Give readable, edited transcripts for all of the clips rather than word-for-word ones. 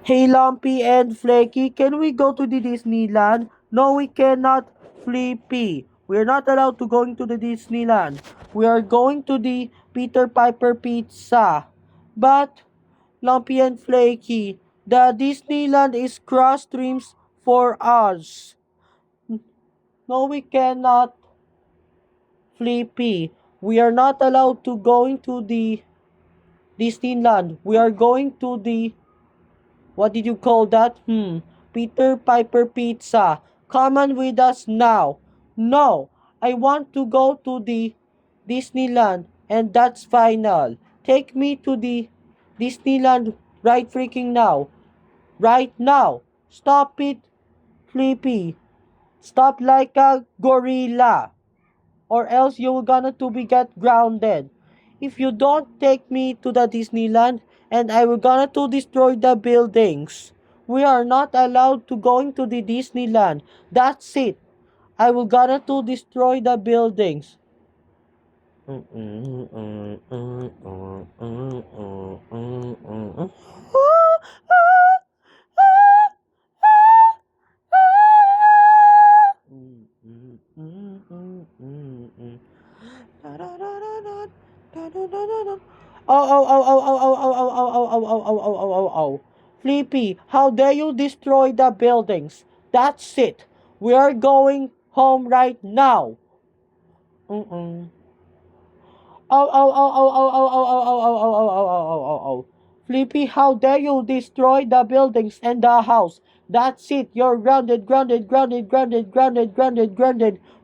Hey Lumpy and Flaky, can we go to the Disneyland? No, we cannot, Flippy. We're not allowed to go into the Disneyland. We are going to the Peter Piper Pizza. But, Lumpy and Flaky, the Disneyland is cross streams for us. No, we cannot, Flippy. We are not allowed to go into the Disneyland. We are going to the, what did you call that? Peter Piper Pizza. Come on with us now. No, I want to go to the Disneyland and that's final. Take me to the Disneyland right freaking now. Right now. Stop it, Flippy. Stop like a gorilla. Or else you're gonna to be get grounded. If you don't take me to the Disneyland, and I will gonna to destroy the buildings. We are not allowed to go into the Disneyland. That's it. I will gonna to destroy the buildings. Oh. Flippy, how dare you destroy the buildings? That's it. We are going home right now. Mm-mm. Oh. Flippy, how dare you destroy the buildings and the house? That's it. You're grounded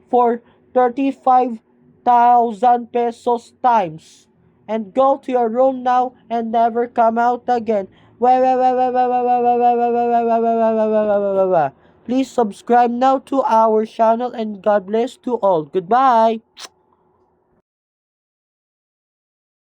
for 35,000 pesos times. And go to your room now and never come out again. Please subscribe now to our channel and God bless to all. Goodbye.